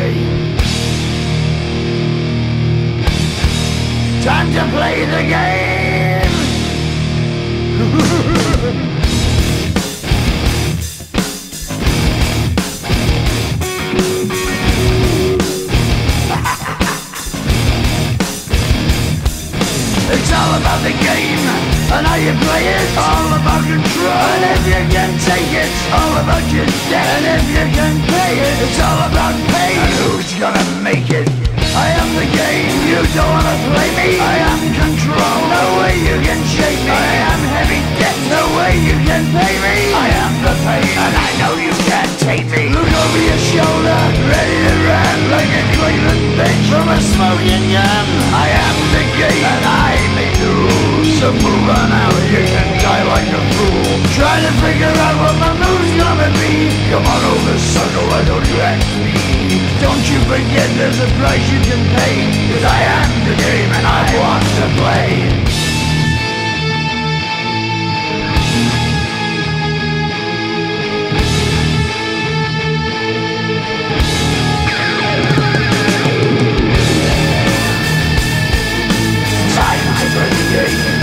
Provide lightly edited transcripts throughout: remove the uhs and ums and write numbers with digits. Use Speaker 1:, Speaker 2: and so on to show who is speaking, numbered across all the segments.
Speaker 1: game. Time to play the game. It's all about the game and how you play it. All about control, and if you can take it, all about your debt. And if you can pay it, it's all about pain. And who's gonna make it? I am the game, you don't wanna play me. I am control, no way you can shake me. I am heavy debt, no way you can pay me. I am the pain, and I know you can't take me. Look over your shoulder, ready to run like a Cleveland bitch from a smoking gun. I am the game, and I make the rules. So move on out, you can die like a fool. Try to figure out what my move's gonna be. Come on over, sucker, why don't you ask me? Don't you forget there's a price you can pay, 'cause I am the game and I want to play. Time to play the game.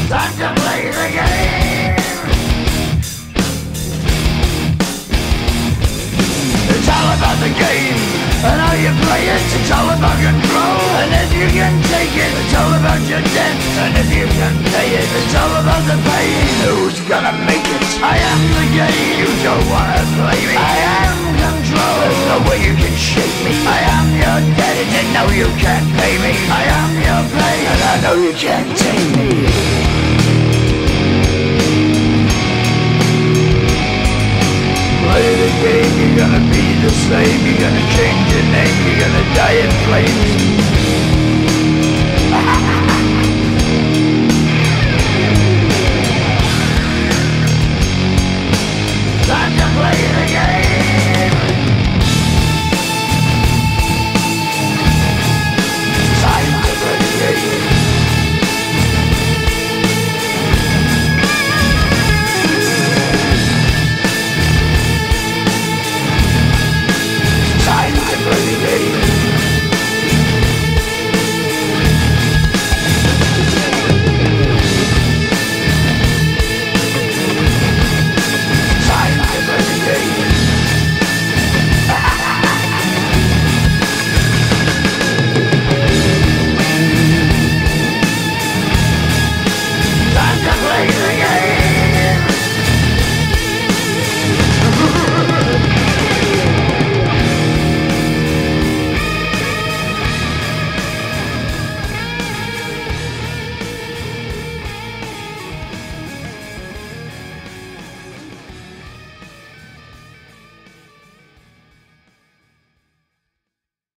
Speaker 1: Time to play the game. It's all about the game and how you play it. It's all about control, and if you can take it, it's all about your debt. And if you can pay it, it's all about the pain. Who's gonna make it? I am the game. You don't wanna play me. I am control. There's no way you can shake me. I am your debt, and you know you can't pay me. I am your pain, and I know you can't take me. Play the game, you're gonna be the same. You're gonna change your name, you're gonna die in flames.